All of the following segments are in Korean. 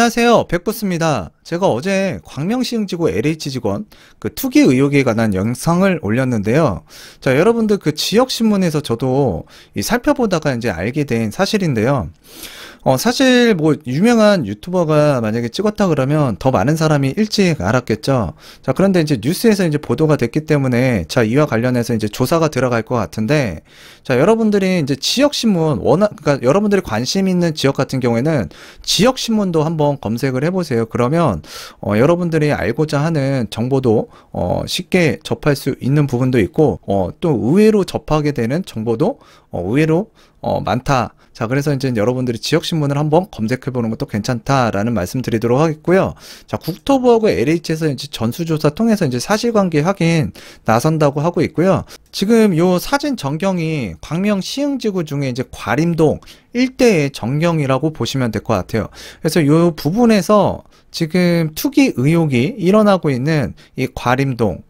안녕하세요, 백보스입니다. 제가 어제 광명시흥지구 LH 직원 그 투기 의혹에 관한 영상을 올렸는데요. 자, 여러분들 그 지역신문에서 저도 살펴보다가 이제 알게 된 사실인데요. 사실 뭐 유명한 유튜버가 만약에 찍었다 그러면 더 많은 사람이 일찍 알았겠죠. 자, 그런데 이제 뉴스에서 이제 보도가 됐기 때문에 자, 이와 관련해서 이제 조사가 들어갈 것 같은데, 자, 여러분들이 이제 지역신문 그러니까 여러분들이 관심 있는 지역 같은 경우에는 지역신문도 한번 검색을 해보세요. 그러면 여러분들이 알고자 하는 정보도 쉽게 접할 수 있는 부분도 있고, 또 의외로 접하게 되는 정보도 의외로 많다. 자, 그래서 이제 여러분들이 지역신문을 한번 검색해보는 것도 괜찮다라는 말씀 드리도록 하겠고요. 자, 국토부하고 LH에서 이제 전수조사 통해서 이제 사실관계 확인 나선다고 하고 있고요. 지금 요 사진 전경이 광명 시흥지구 중에 이제 과림동 일대의 전경이라고 보시면 될 것 같아요. 그래서 요 부분에서 지금 투기 의혹이 일어나고 있는 이 과림동,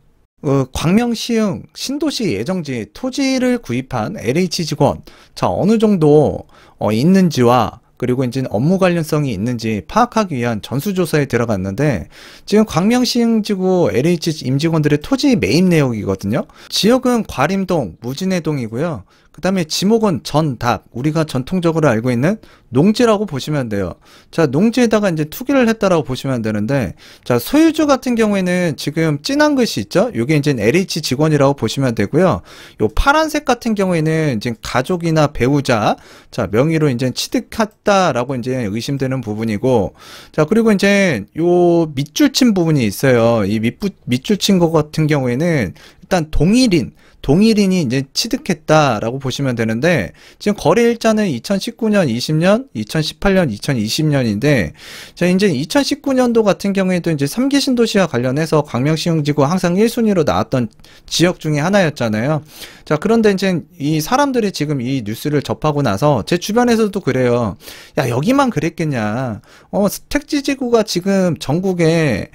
광명시흥 신도시 예정지 토지를 구입한 LH 직원, 자, 어느 정도 있는지와 그리고 이제 업무 관련성이 있는지 파악하기 위한 전수조사에 들어갔는데, 지금 광명시흥지구 LH 임직원들의 토지 매입 내역이거든요. 지역은 과림동, 무진해동이고요. 그 다음에 지목은 전답, 우리가 전통적으로 알고 있는 농지라고 보시면 돼요. 자, 농지에다가 이제 투기를 했다라고 보시면 되는데, 자, 소유주 같은 경우에는 지금 진한 글씨 있죠? 요게 이제 LH 직원이라고 보시면 되고요. 요 파란색 같은 경우에는 이제 가족이나 배우자, 자, 명의로 이제 취득했다라고 이제 의심되는 부분이고, 자, 그리고 이제 요 밑줄 친 부분이 있어요. 이 밑줄 친 것 같은 경우에는 일단 동일인이 이제 취득했다라고 보시면 되는데, 지금 거래일자는 2019년, 20년, 2018년, 2020년인데, 자, 이제 2019년도 같은 경우에도 이제 3기 신도시와 관련해서 광명시흥지구 항상 1순위로 나왔던 지역 중에 하나였잖아요. 자, 그런데 이제 이 사람들이 지금 이 뉴스를 접하고 나서 제 주변에서도 그래요. 야, 여기만 그랬겠냐. 택지지구가 지금 전국에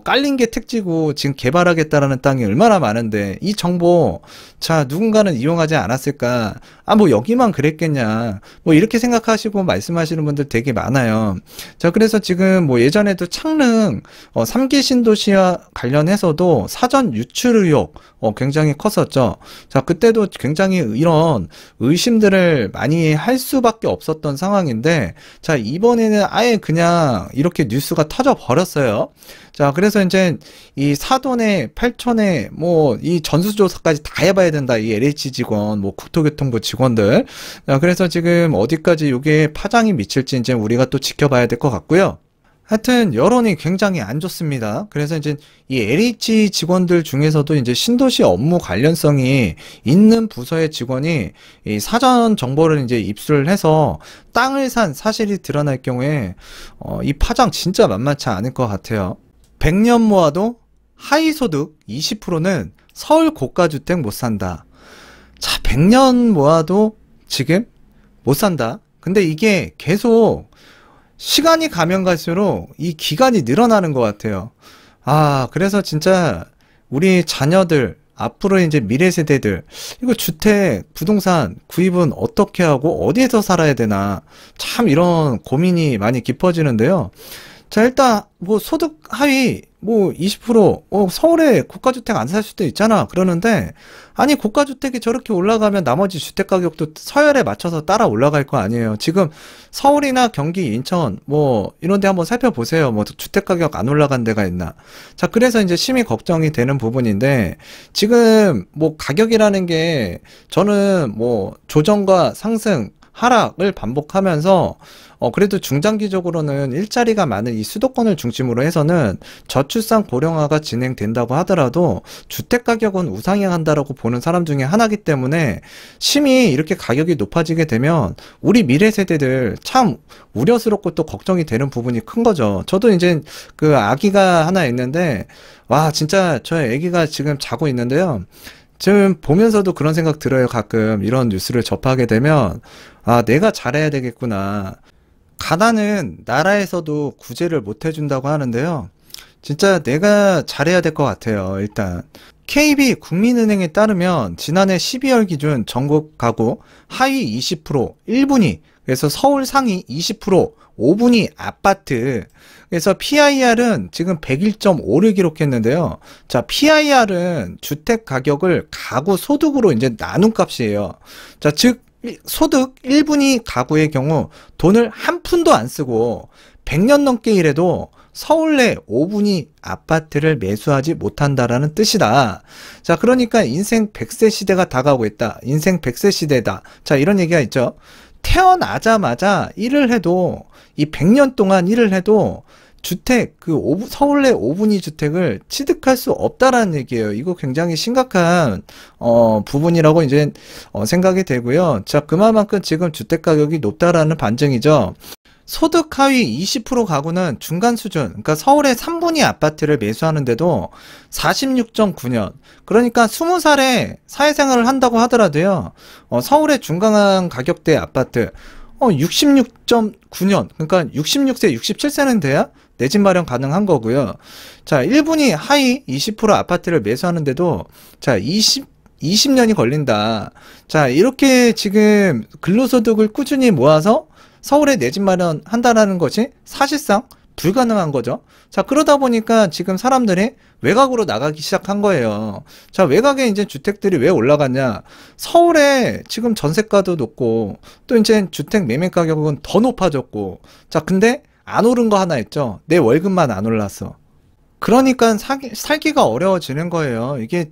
깔린 게 택지고 지금 개발하겠다라는 땅이 얼마나 많은데 이 정보, 자, 누군가는 이용하지 않았을까? 뭐 여기만 그랬겠냐. 뭐 이렇게 생각하시고 말씀하시는 분들 되게 많아요. 자, 그래서 지금 뭐 예전에도 창릉 3기 신도시와 관련해서도 사전 유출 의혹 굉장히 컸었죠. 자, 그때도 굉장히 이런 의심들을 많이 할 수밖에 없었던 상황인데, 자, 이번에는 아예 그냥 이렇게 뉴스가 터져 버렸어요. 자, 그래서 이제 이 사돈에 8촌에 뭐 이 전수조사까지 다 해봐야 된다. 이 LH 직원, 뭐 국토교통부 직원들. 자, 그래서 지금 어디까지 이게 파장이 미칠지 이제 우리가 또 지켜봐야 될 것 같고요. 하여튼 여론이 굉장히 안 좋습니다. 그래서 이제 이 LH 직원들 중에서도 이제 신도시 업무 관련성이 있는 부서의 직원이 이 사전 정보를 이제 입수를 해서 땅을 산 사실이 드러날 경우에 이 파장 진짜 만만치 않을 것 같아요. 100년 모아도 하위소득 20%는 서울 고가주택 못 산다. 자, 100년 모아도 지금 못 산다. 근데 이게 계속 시간이 가면 갈수록 이 기간이 늘어나는 것 같아요. 그래서 진짜 우리 자녀들, 앞으로 이제 미래 세대들, 이거 주택, 부동산 구입은 어떻게 하고 어디에서 살아야 되나, 참 이런 고민이 많이 깊어지는데요. 자, 일단 뭐 소득 하위 뭐 20% 서울에 고가주택 안 살 수도 있잖아 그러는데, 아니 고가주택이 저렇게 올라가면 나머지 주택 가격도 서열에 맞춰서 따라 올라갈 거 아니에요. 지금 서울이나 경기, 인천 뭐 이런 데 한번 살펴보세요. 뭐 주택 가격 안 올라간 데가 있나. 자, 그래서 이제 심히 걱정이 되는 부분인데, 지금 뭐 가격이라는 게 저는 뭐 조정과 상승 하락을 반복하면서 그래도 중장기적으로는 일자리가 많은 이 수도권을 중심으로 해서는 저출산 고령화가 진행된다고 하더라도 주택가격은 우상향한다라고 보는 사람 중에 하나이기 때문에, 심히 이렇게 가격이 높아지게 되면 우리 미래 세대들 참 우려스럽고 또 걱정이 되는 부분이 큰 거죠. 저도 이제 그 아기가 하나 있는데, 와, 진짜 저희 아기가 지금 자고 있는데요. 지금 보면서도 그런 생각 들어요. 가끔 이런 뉴스를 접하게 되면 내가 잘해야 되겠구나. 가난은 나라에서도 구제를 못 해준다고 하는데요. 진짜 내가 잘해야 될 것 같아요. 일단 KB 국민은행에 따르면 지난해 12월 기준 전국 가구 하위 20% 1분위, 그래서 서울 상위 20% 5분위 아파트. 그래서 PIR은 지금 101.5를 기록했는데요. 자, PIR은 주택 가격을 가구 소득으로 이제 나눈 값이에요. 자, 즉 소득 1분위 가구의 경우 돈을 한 푼도 안 쓰고 100년 넘게 일해도 서울 내 5분위 아파트를 매수하지 못한다라는 뜻이다. 자, 그러니까 인생 100세 시대가 다가오고 있다. 인생 100세 시대다. 자, 이런 얘기가 있죠. 태어나자마자 일을 해도 이 100년 동안 일을 해도 주택, 서울 내 5분위 주택을 취득할 수 없다라는 얘기예요. 이거 굉장히 심각한, 부분이라고 이제, 생각이 되고요. 자, 그만큼 지금 주택 가격이 높다라는 반증이죠. 소득 하위 20% 가구는 중간 수준, 그러니까 서울의 3분위 아파트를 매수하는데도 46.9년, 그러니까 20살에 사회생활을 한다고 하더라도요, 서울의 중간 가격대 아파트, 66.9년, 그러니까 66세, 67세는 돼야 내 집 마련 가능한 거고요. 자, 1분위 하위 20% 아파트를 매수하는데도, 자, 20년이 걸린다. 자, 이렇게 지금 근로소득을 꾸준히 모아서 서울에 내 집 마련 한다라는 것이 사실상 불가능한 거죠. 자, 그러다 보니까 지금 사람들이 외곽으로 나가기 시작한 거예요. 자, 외곽에 이제 주택들이 왜 올라갔냐? 서울에 지금 전세가도 높고, 또 이제 주택 매매 가격은 더 높아졌고, 자, 근데 안 오른 거 하나 있죠. 내 월급만 안 올랐어. 그러니까 살기가 어려워지는 거예요. 이게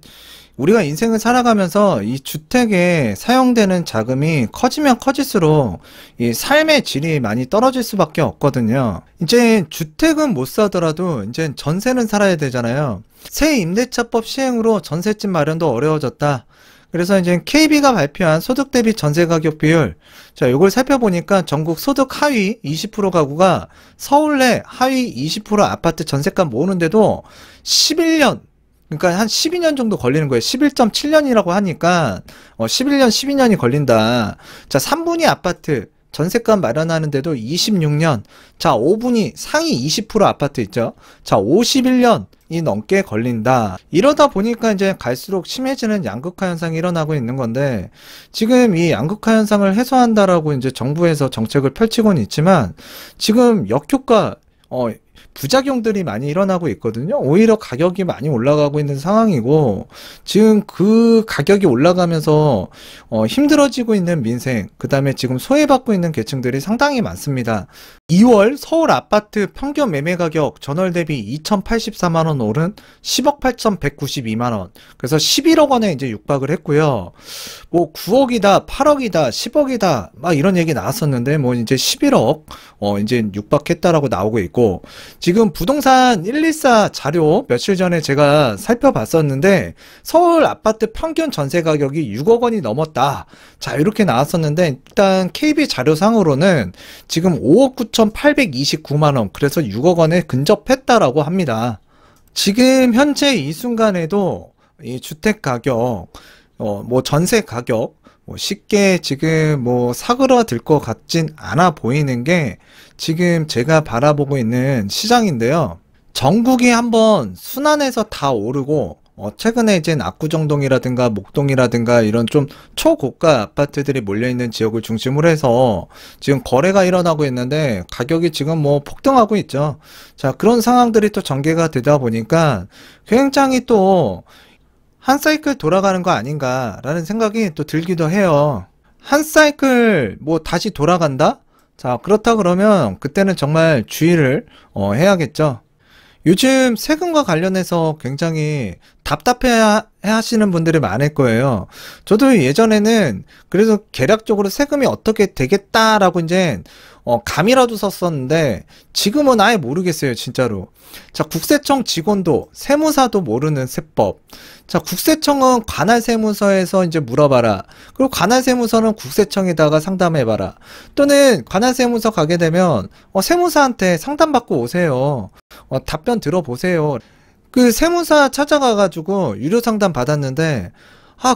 우리가 인생을 살아가면서 이 주택에 사용되는 자금이 커지면 커질수록 이 삶의 질이 많이 떨어질 수밖에 없거든요. 이제 주택은 못 사더라도 이제 전세는 살아야 되잖아요. 새 임대차법 시행으로 전셋집 마련도 어려워졌다. 그래서 이제 KB가 발표한 소득 대비 전세 가격 비율, 자, 이걸 살펴보니까 전국 소득 하위 20% 가구가 서울 내 하위 20% 아파트 전세값 모으는데도 11년, 그러니까 한 12년 정도 걸리는 거예요. 11.7년이라고 하니까 11년, 12년이 걸린다. 자, 3분위 아파트 전세값 마련하는데도 26년. 자, 5분위 상위 20% 아파트 있죠. 자, 51년이 넘게 걸린다. 이러다 보니까 이제 갈수록 심해지는 양극화 현상이 일어나고 있는 건데, 지금 이 양극화 현상을 해소한다라고 이제 정부에서 정책을 펼치고는 있지만, 지금 역효과, 부작용들이 많이 일어나고 있거든요. 오히려 가격이 많이 올라가고 있는 상황이고, 지금 그 가격이 올라가면서 힘들어지고 있는 민생, 그 다음에 지금 소외받고 있는 계층들이 상당히 많습니다. 2월 서울 아파트 평균 매매 가격 전월 대비 2,084만원 오른 10억 8,192만원. 그래서 11억 원에 이제 육박을 했고요. 뭐 9억이다, 8억이다, 10억이다, 막 이런 얘기 나왔었는데, 뭐 이제 11억, 이제 육박했다라고 나오고 있고, 지금 부동산 114 자료 며칠 전에 제가 살펴봤었는데, 서울 아파트 평균 전세 가격이 6억 원이 넘었다. 자, 이렇게 나왔었는데, 일단 KB 자료상으로는 지금 5억 9,829만원, 그래서 6억 원에 근접했다라고 합니다. 지금 현재 이 순간에도 이 주택 가격, 뭐 전세 가격, 뭐 쉽게 지금 뭐 사그러들 것 같진 않아 보이는 게 지금 제가 바라보고 있는 시장인데요. 전국이 한번 순환해서 다 오르고, 최근에 이제 압구정동이라든가 목동이라든가 이런 좀 초고가 아파트들이 몰려있는 지역을 중심으로 해서 지금 거래가 일어나고 있는데 가격이 지금 뭐 폭등하고 있죠. 자, 그런 상황들이 또 전개가 되다 보니까 굉장히 또 한 사이클 돌아가는 거 아닌가라는 생각이 또 들기도 해요. 한 사이클 뭐 다시 돌아간다? 자, 그렇다 그러면 그때는 정말 주의를 해야겠죠. 요즘 세금과 관련해서 굉장히 답답해 하시는 분들이 많을 거예요. 저도 예전에는 그래서 계략적으로 세금이 어떻게 되겠다라고 이제 감이라도 썼었는데 지금은 아예 모르겠어요, 진짜로. 자, 국세청 직원도 세무사도 모르는 세법. 자, 국세청은 관할 세무서에서 이제 물어봐라. 그리고 관할 세무서는 국세청에다가 상담해봐라. 또는 관할 세무서 가게 되면 세무사한테 상담받고 오세요. 답변 들어보세요. 그 세무사 찾아가가지고 유료 상담 받았는데,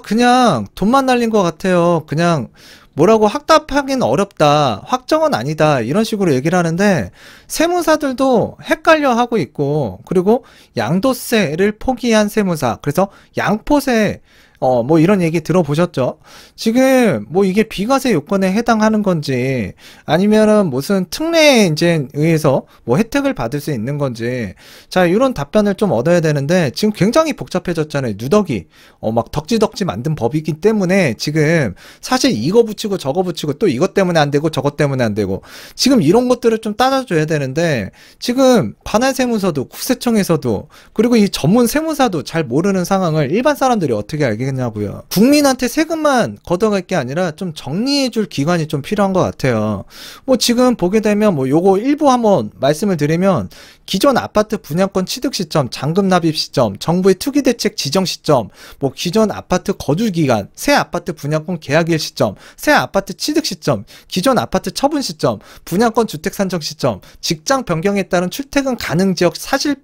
그냥 돈만 날린 것 같아요. 그냥 뭐라고 확답하기는 어렵다. 확정은 아니다. 이런 식으로 얘기를 하는데, 세무사들도 헷갈려 하고 있고, 그리고 양도세를 포기한 세무사, 그래서 양포세, 뭐 이런 얘기 들어보셨죠? 지금 뭐 이게 비과세 요건에 해당하는 건지 아니면은 무슨 특례에 이제 의해서 뭐 혜택을 받을 수 있는 건지 자 이런 답변을 좀 얻어야 되는데 지금 굉장히 복잡해졌잖아요. 누더기 막 덕지덕지 만든 법이기 때문에 지금 사실 이거 붙이고 저거 붙이고 또 이것 때문에 안 되고 저것 때문에 안 되고 지금 이런 것들을 좀 따져줘야 되는데 지금 관할세무서도 국세청에서도 그리고 이 전문 세무사도 잘 모르는 상황을 일반 사람들이 어떻게 알겠냐고요. 국민한테 세금만 걷어갈 게 아니라 좀 정리해줄 기관이 좀 필요한 것 같아요. 뭐 지금 보게 되면 뭐 요거 일부 한번 말씀을 드리면 기존 아파트 분양권 취득 시점, 잔금 납입 시점, 정부의 투기 대책 지정 시점, 뭐 기존 아파트 거주 기간, 새 아파트 분양권 계약일 시점, 새 아파트 취득 시점, 기존 아파트 처분 시점, 분양권 주택 산정 시점, 직장 변경에 따른 출퇴근 가능 지역 사실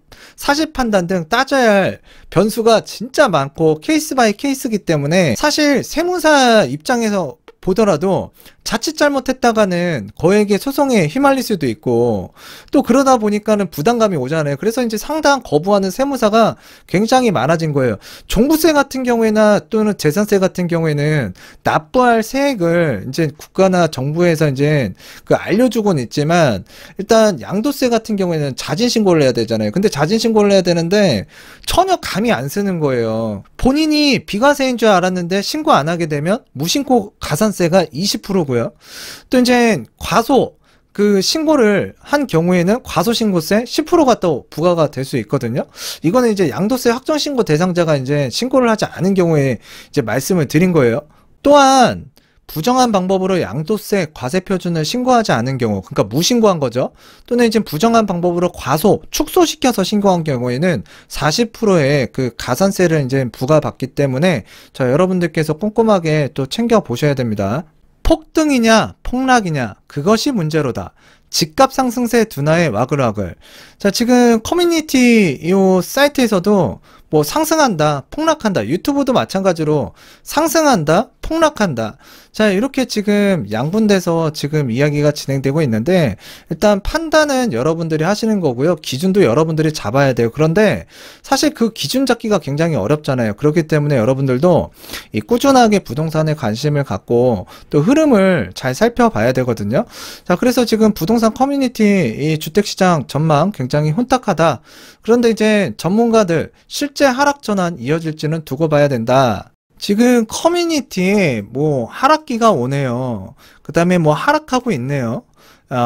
판단 등 따져야 할 변수가 진짜 많고 케이스 바이 케이스이기 때문에 사실 세무사 입장에서 보더라도 자칫 잘못했다가는 거액의 소송에 휘말릴 수도 있고 또 그러다 보니까는 부담감이 오잖아요. 그래서 이제 상당 거부하는 세무사가 굉장히 많아진 거예요. 종부세 같은 경우에나 또는 재산세 같은 경우에는 납부할 세액을 이제 국가나 정부에서 이제 그 알려주고는 있지만 일단 양도세 같은 경우에는 자진신고를 해야 되잖아요. 근데 자진신고를 해야 되는데 전혀 감이 안 쓰는 거예요. 본인이 비과세인 줄 알았는데 신고 안 하게 되면 무신고 가산세가 20%고요. 또 이제 과소 그 신고를 한 경우에는 과소신고세 10%가 또 부과가 될 수 있거든요. 이거는 이제 양도세 확정신고 대상자가 이제 신고를 하지 않은 경우에 이제 말씀을 드린 거예요. 또한 부정한 방법으로 양도세 과세표준을 신고하지 않은 경우, 그러니까 무신고한 거죠. 또는 이제 부정한 방법으로 과소, 축소시켜서 신고한 경우에는 40%의 그 가산세를 이제 부과받기 때문에 자, 여러분들께서 꼼꼼하게 또 챙겨 보셔야 됩니다. 폭등이냐, 폭락이냐, 그것이 문제로다. 집값 상승세 둔화의 와글와글. 자, 지금 커뮤니티 이 사이트에서도 뭐 상승한다, 폭락한다. 유튜브도 마찬가지로 상승한다, 폭락한다. 자, 이렇게 지금 양분돼서 지금 이야기가 진행되고 있는데 일단 판단은 여러분들이 하시는 거고요. 기준도 여러분들이 잡아야 돼요. 그런데 사실 그 기준 잡기가 굉장히 어렵잖아요. 그렇기 때문에 여러분들도 이 꾸준하게 부동산에 관심을 갖고 또 흐름을 잘 살펴봐야 되거든요. 자, 그래서 지금 부동산 커뮤니티 이 주택시장 전망 굉장히 혼탁하다. 그런데 이제 전문가들 실제 하락 전환 이어질지는 두고 봐야 된다. 지금 커뮤니티에 뭐 하락기가 오네요. 그 다음에 뭐 하락하고 있네요.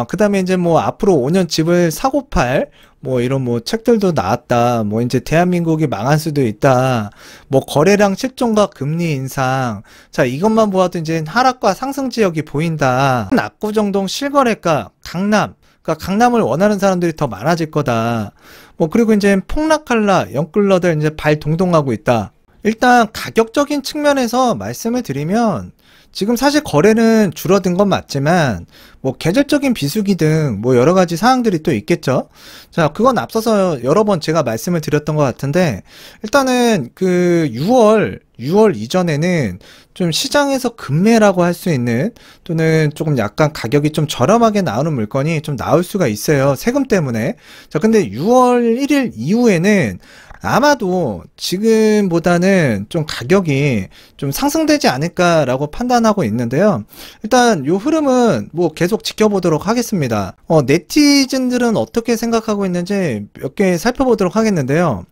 그 다음에 이제 뭐 앞으로 5년 집을 사고 팔 뭐 이런 뭐 책들도 나왔다. 뭐 이제 대한민국이 망할 수도 있다. 뭐 거래량 실종과 금리 인상. 자, 이것만 보아도 이제 하락과 상승 지역이 보인다. 압구정동 실거래가 강남. 그러니까 강남을 원하는 사람들이 더 많아질 거다. 뭐 그리고 이제 폭락할라 영끌러들 이제 발 동동하고 있다. 일단 가격적인 측면에서 말씀을 드리면 지금 사실 거래는 줄어든 건 맞지만 뭐 계절적인 비수기 등 뭐 여러 가지 사항들이 또 있겠죠. 자, 그건 앞서서 여러 번 제가 말씀을 드렸던 것 같은데 일단은 그 6월 이전에는 좀 시장에서 급매라고 할 수 있는 또는 조금 약간 가격이 좀 저렴하게 나오는 물건이 좀 나올 수가 있어요. 세금 때문에. 자, 근데 6월 1일 이후에는 아마도 지금보다는 좀 가격이 좀 상승되지 않을까라고 판단하고 있는데요. 일단 요 흐름은 뭐 계속 지켜보도록 하겠습니다. 네티즌들은 어떻게 생각하고 있는지 몇 개 살펴보도록 하겠는데요.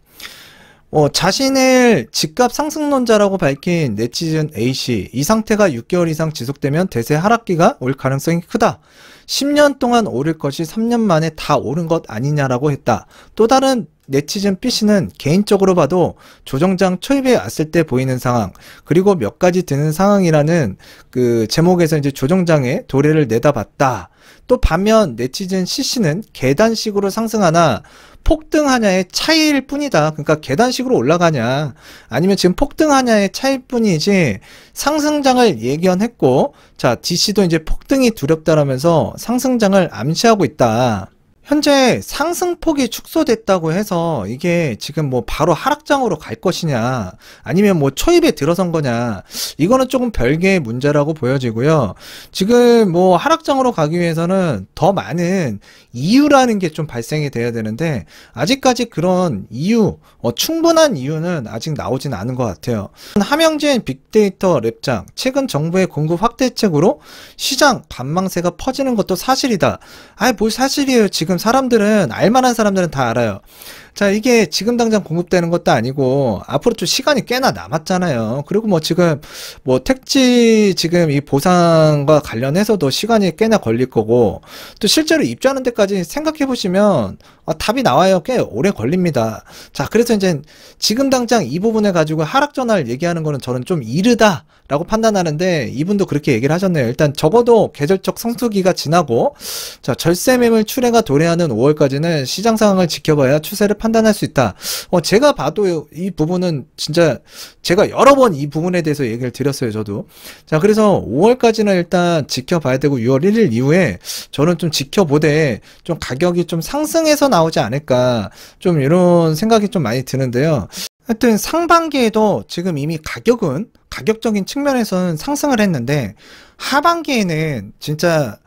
자신을 집값 상승론자라고 밝힌 네티즌 A씨, 이 상태가 6개월 이상 지속되면 대세 하락기가 올 가능성이 크다. 10년 동안 오를 것이 3년 만에 다 오른 것 아니냐라고 했다. 또 다른 네티즌 B씨는 개인적으로 봐도 조정장 초입에 왔을 때 보이는 상황, 그리고 몇 가지 드는 상황이라는 그 제목에서 이제 조정장의 도래를 내다봤다. 또 반면 네티즌 C씨는 계단식으로 상승하나 폭등하냐의 차이일 뿐이다. 그러니까 계단식으로 올라가냐 아니면 지금 폭등하냐의 차이일 뿐이지 상승장을 예견했고, 자, D씨도 이제 폭등이 두렵다라면서 상승장을 암시하고 있다. 현재 상승폭이 축소됐다고 해서 이게 지금 뭐 바로 하락장으로 갈 것이냐, 아니면 뭐 초입에 들어선 거냐, 이거는 조금 별개의 문제라고 보여지고요. 지금 뭐 하락장으로 가기 위해서는 더 많은 이유라는 게 좀 발생이 돼야 되는데, 아직까지 그런 이유, 충분한 이유는 아직 나오진 않은 것 같아요. 함영진 빅데이터 랩장, 최근 정부의 공급 확대책으로 시장 관망세가 퍼지는 것도 사실이다. 아이, 뭘 사실이에요. 지금 사람들은, 알만한 사람들은 다 알아요. 자, 이게 지금 당장 공급되는 것도 아니고 앞으로 좀 시간이 꽤나 남았잖아요. 그리고 뭐 지금 뭐 택지 지금 이 보상과 관련해서도 시간이 꽤나 걸릴 거고, 또 실제로 입주하는 데까지 생각해 보시면 답이 나와요. 꽤 오래 걸립니다. 자, 그래서 이제 지금 당장 이 부분에 가지고 하락 전환을 얘기하는 거는 저는 좀 이르다 라고 판단하는데, 이분도 그렇게 얘기를 하셨네요. 일단 적어도 계절적 성수기가 지나고, 자, 절세 매물 출회가 도래하는 5월까지는 시장 상황을 지켜봐야 추세를 판단할 수 있다. 제가 봐도 이 부분은 진짜 제가 여러 번 이 부분에 대해서 얘기를 드렸어요, 저도. 자, 그래서 5월까지는 일단 지켜봐야 되고, 6월 1일 이후에 저는 좀 지켜보되 좀 가격이 좀 상승해서 나오지 않을까, 좀 이런 생각이 좀 많이 드는데요. 하여튼 상반기에도 지금 이미 가격적인 측면에서는 상승을 했는데, 하반기에는 진짜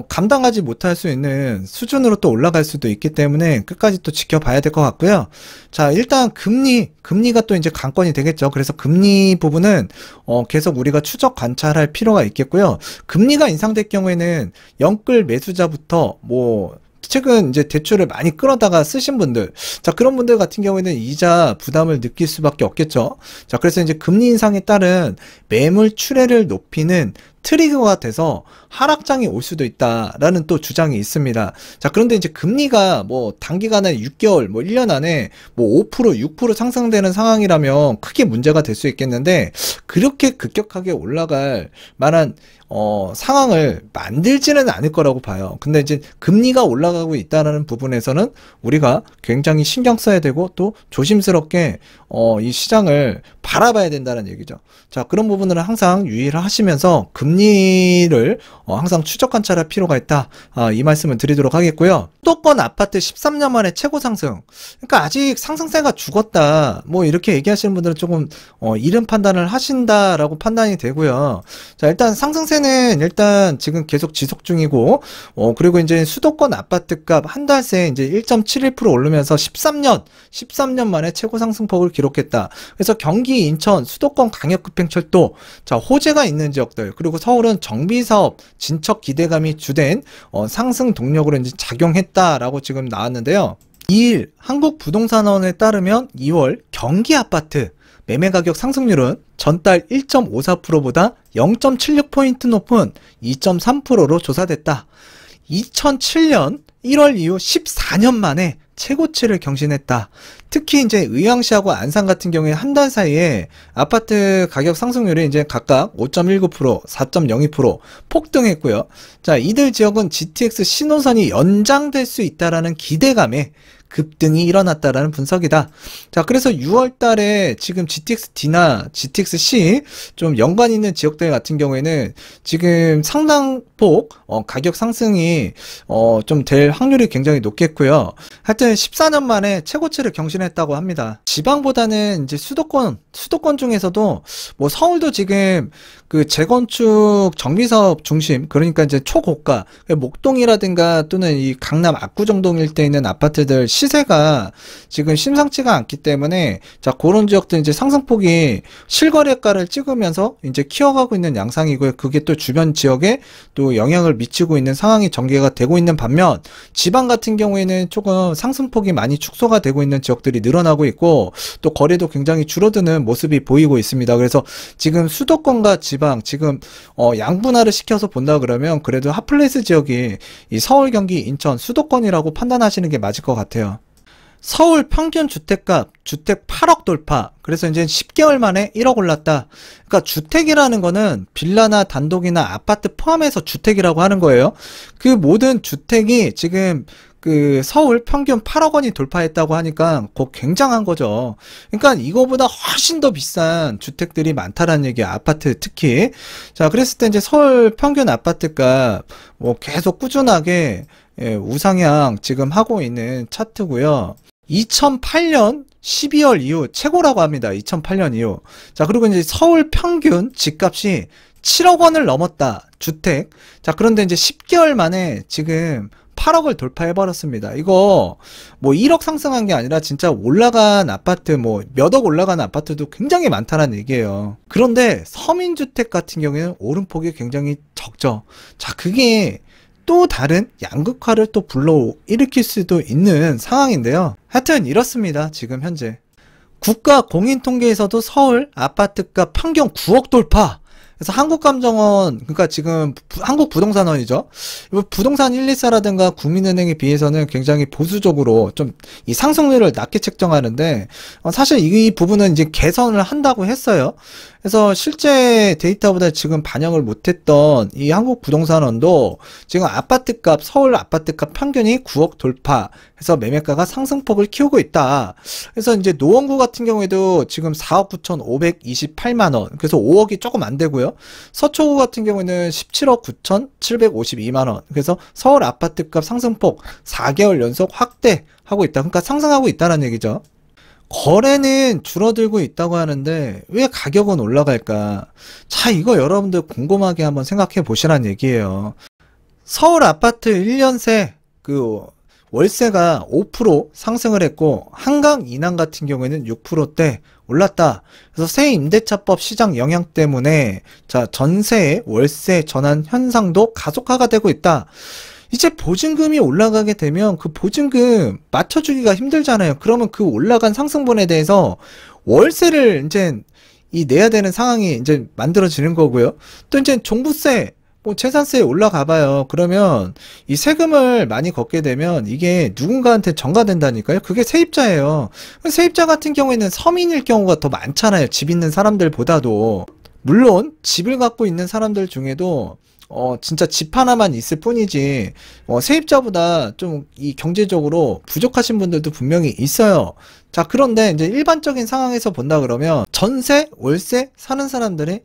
감당하지 못할 수 있는 수준으로 또 올라갈 수도 있기 때문에 끝까지 또 지켜봐야 될 것 같고요. 자, 일단 금리가 또 이제 관건이 되겠죠. 그래서 금리 부분은 계속 우리가 추적 관찰할 필요가 있겠고요. 금리가 인상될 경우에는 영끌 매수자부터 뭐 최근 이제 대출을 많이 끌어다가 쓰신 분들, 자, 그런 분들 같은 경우에는 이자 부담을 느낄 수밖에 없겠죠. 자, 그래서 이제 금리 인상에 따른 매물 출회를 높이는 트리거가 돼서 하락장이 올 수도 있다라는 또 주장이 있습니다. 자, 그런데 이제 금리가 뭐 단기간에 6개월, 뭐 1년 안에 뭐 5%, 6% 상승되는 상황이라면 크게 문제가 될 수 있겠는데, 그렇게 급격하게 올라갈 만한 상황을 만들지는 않을 거라고 봐요. 근데 이제 금리가 올라가고 있다는 부분에서는 우리가 굉장히 신경 써야 되고, 또 조심스럽게 이 시장을 바라봐야 된다는 얘기죠. 자, 그런 부분을 항상 유의를 하시면서 금리를 항상 추적 관찰할 필요가 있다. 이 말씀을 드리도록 하겠고요. 수도권 아파트 13년 만에 최고 상승. 그러니까 아직 상승세가 죽었다, 뭐 이렇게 얘기하시는 분들은 조금 이른 판단을 하신다라고 판단이 되고요. 자, 일단 상승세는 일단 지금 계속 지속 중이고, 그리고 이제 수도권 아파트값 한 달 새 이제 1.71% 오르면서 13년 만에 최고 상승폭을 기록했다. 그래서 경기, 인천, 수도권 강역급행철도, 자, 호재가 있는 지역들, 그리고 서울은 정비사업 진척 기대감이 주된 상승 동력으로 이제 작용했다라고 지금 나왔는데요. 2일 한국부동산원에 따르면 2월 경기 아파트 매매 가격 상승률은 전달 1.54%보다 0.76포인트 높은 2.3%로 조사됐다. 2007년 1월 이후 14년 만에 최고치를 경신했다. 특히 이제 의왕시하고 안산 같은 경우에 한 달 사이에 아파트 가격 상승률이 이제 각각 5.19%, 4.02% 폭등했고요. 자, 이들 지역은 GTX 신호선이 연장될 수 있다라는 기대감에 급등이 일어났다라는 분석이다. 자, 그래서 6월 달에 지금 GTX-D나 GTX-C 좀 연관 있는 지역들 같은 경우에는 지금 상당폭 가격 상승이 좀 될 확률이 굉장히 높겠고요. 하여튼 14년 만에 최고치를 경신했다고 합니다. 지방보다는 이제 수도권 중에서도 뭐 서울도 지금 그 재건축 정비사업 중심, 그러니까 이제 초고가 목동이라든가 또는 이 강남 압구정동 일대에 있는 아파트들 시세가 지금 심상치가 않기 때문에, 자, 그런 지역들 이제 상승폭이 실거래가를 찍으면서 이제 키워가고 있는 양상이고요. 그게 또 주변 지역에 또 영향을 미치고 있는 상황이 전개가 되고 있는 반면, 지방 같은 경우에는 조금 상승폭이 많이 축소가 되고 있는 지역들이 늘어나고 있고, 또 거래도 굉장히 줄어드는 모습이 보이고 있습니다. 그래서 지금 수도권과 지방 지금 양분화를 시켜서 본다 그러면 그래도 핫플레이스 지역이 이 서울, 경기, 인천, 수도권이라고 판단하시는 게 맞을 것 같아요. 서울 평균 주택값, 주택 8억 돌파. 그래서 이제 10개월 만에 1억 올랐다. 그러니까 주택이라는 거는 빌라나 단독이나 아파트 포함해서 주택이라고 하는 거예요. 그 모든 주택이 지금 그 서울 평균 8억 원이 돌파했다고 하니까 그거 굉장한 거죠. 그러니까 이거보다 훨씬 더 비싼 주택들이 많다라는 얘기야, 아파트 특히. 자, 그랬을 때 이제 서울 평균 아파트가 뭐 계속 꾸준하게 예, 우상향 지금 하고 있는 차트고요. 2008년 12월 이후 최고라고 합니다. 2008년 이후. 자, 그리고 이제 서울 평균 집값이 7억 원을 넘었다. 주택. 자, 그런데 이제 10개월 만에 지금 8억을 돌파해 버렸습니다. 이거 뭐 1억 상승한 게 아니라 진짜 올라간 아파트 뭐 몇 억 올라간 아파트도 굉장히 많다는 얘기예요. 그런데 서민주택 같은 경우에는 오름폭이 굉장히 적죠. 자, 그게 또 다른 양극화를 또 불러일으킬 수도 있는 상황인데요. 하여튼 이렇습니다. 지금 현재 국가 공인통계에서도 서울 아파트값 평균 9억 돌파. 그래서 한국감정원, 그러니까 지금 한국부동산원이죠. 부동산 124라든가 국민은행에 비해서는 굉장히 보수적으로 좀 이 상승률을 낮게 책정하는데, 사실 이 부분은 이제 개선을 한다고 했어요. 그래서 실제 데이터보다 지금 반영을 못했던 이 한국부동산원도 지금 아파트값, 서울 아파트값 평균이 9억 돌파 해서 매매가가 상승폭을 키우고 있다. 그래서 이제 노원구 같은 경우에도 지금 4억 9,528만 원, 그래서 5억이 조금 안 되고요. 서초구 같은 경우에는 17억 9,752만 원, 그래서 서울 아파트값 상승폭 4개월 연속 확대하고 있다. 그러니까 상승하고 있다는 얘기죠. 거래는 줄어들고 있다고 하는데 왜 가격은 올라갈까? 자, 이거 여러분들 곰곰하게 한번 생각해 보시란 얘기예요. 서울 아파트 1년 새 그 월세가 5% 상승을 했고 한강 이남 같은 경우에는 6%대 올랐다. 그래서 새 임대차법 시장 영향 때문에 자, 전세 월세 전환 현상도 가속화가 되고 있다. 이제 보증금이 올라가게 되면 그 보증금 맞춰주기가 힘들잖아요. 그러면 그 올라간 상승분에 대해서 월세를 이제 내야 되는 상황이 이제 만들어지는 거고요. 또 이제 종부세, 뭐 재산세 올라가 봐요. 그러면 이 세금을 많이 걷게 되면 이게 누군가한테 전가된다니까요. 그게 세입자예요. 세입자 같은 경우에는 서민일 경우가 더 많잖아요. 집 있는 사람들보다도. 물론 집을 갖고 있는 사람들 중에도 진짜 집 하나만 있을 뿐이지, 세입자보다 좀 이 경제적으로 부족하신 분들도 분명히 있어요. 자, 그런데 이제 일반적인 상황에서 본다 그러면 전세, 월세 사는 사람들이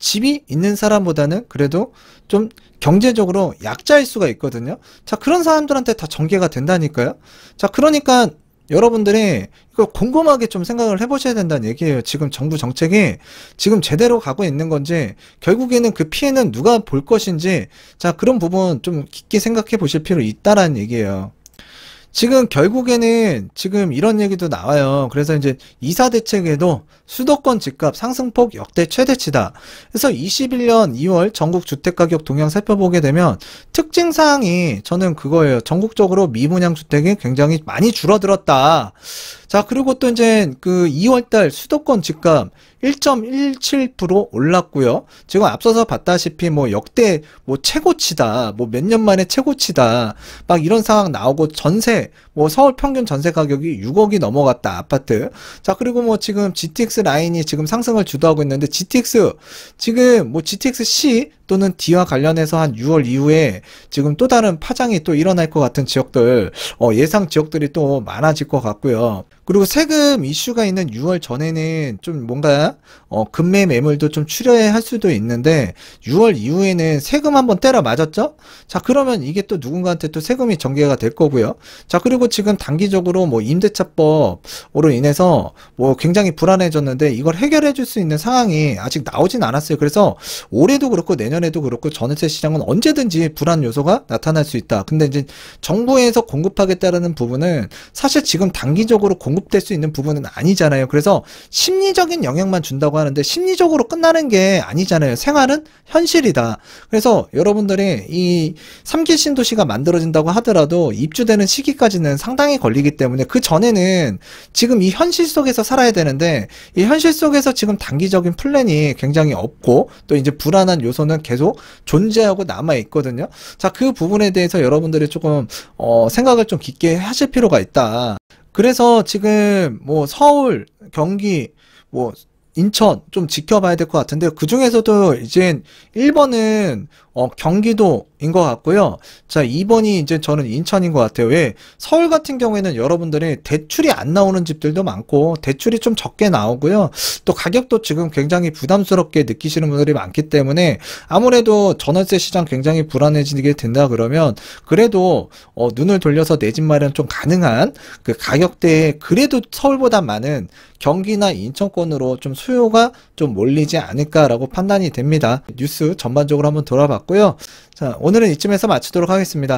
집이 있는 사람보다는 그래도 좀 경제적으로 약자일 수가 있거든요. 자, 그런 사람들한테 다 전개가 된다니까요. 자, 그러니까 여러분들이 이거 곰곰하게 좀 생각을 해보셔야 된다는 얘기예요. 지금 정부 정책이 지금 제대로 가고 있는 건지, 결국에는 그 피해는 누가 볼 것인지, 자, 그런 부분 좀 깊게 생각해 보실 필요 있다라는 얘기예요. 지금 결국에는 지금 이런 얘기도 나와요. 그래서 이제 이사 대책에도 수도권 집값 상승폭 역대 최대치다. 그래서 21년 2월 전국 주택가격 동향 살펴보게 되면 특징사항이 저는 그거예요. 전국적으로 미분양 주택이 굉장히 많이 줄어들었다. 자, 그리고 또 이제 그 2월달 수도권 집값 1.17% 올랐고요. 지금 앞서서 봤다시피 뭐 역대 뭐 최고치다, 뭐 몇 년 만에 최고치다, 막 이런 상황 나오고, 전세 뭐 서울 평균 전세 가격이 6억이 넘어갔다, 아파트. 자, 그리고 뭐 지금 GTX 라인이 지금 상승을 주도하고 있는데, GTX 지금 뭐 GTX C 또는 D와 관련해서 한 6월 이후에 지금 또 다른 파장이 또 일어날 것 같은 지역들, 예상 지역들이 또 많아질 것 같고요. 그리고 세금 이슈가 있는 6월 전에는 좀 뭔가 급매 매물도 좀 출혈해야 할 수도 있는데, 6월 이후에는 세금 한번 때려 맞았죠? 자, 그러면 이게 또 누군가한테 또 세금이 전개가 될 거고요. 자, 그리고 지금 단기적으로 뭐 임대차법으로 인해서 뭐 굉장히 불안해졌는데, 이걸 해결해 줄 수 있는 상황이 아직 나오진 않았어요. 그래서 올해도 그렇고 내년에도 그렇고 전세 시장은 언제든지 불안 요소가 나타날 수 있다. 근데 이제 정부에서 공급하겠다라는 부분은 사실 지금 단기적으로 공급될 수 있는 부분은 아니잖아요. 그래서 심리적인 영향만 준다고 하는데 심리적으로 끝나는 게 아니잖아요. 생활은 현실이다. 그래서 여러분들이 이 3기 신도시가 만들어진다고 하더라도 입주되는 시기까지는 상당히 걸리기 때문에 그 전에는 지금 이 현실 속에서 살아야 되는데, 이 현실 속에서 지금 단기적인 플랜이 굉장히 없고, 또 이제 불안한 요소는 계속 존재하고 남아 있거든요. 자, 그 부분에 대해서 여러분들이 조금 생각을 좀 깊게 하실 필요가 있다. 그래서 지금 뭐 서울, 경기, 뭐 인천 좀 지켜봐야 될 것 같은데요. 그 중에서도 이제 1번은 경기도인 것 같고요. 자, 2번이 이제 저는 인천인 것 같아요. 왜? 서울 같은 경우에는 여러분들이 대출이 안 나오는 집들도 많고 대출이 좀 적게 나오고요. 또 가격도 지금 굉장히 부담스럽게 느끼시는 분들이 많기 때문에 아무래도 전월세 시장 굉장히 불안해지게 된다 그러면 그래도 눈을 돌려서 내 집 마련 좀 가능한 그 가격대에 그래도 서울보다 많은 경기나 인천권으로 좀 수요가 좀 몰리지 않을까라고 판단이 됩니다. 뉴스 전반적으로 한번 돌아봤고요. 자, 오늘은 이쯤에서 마치도록 하겠습니다.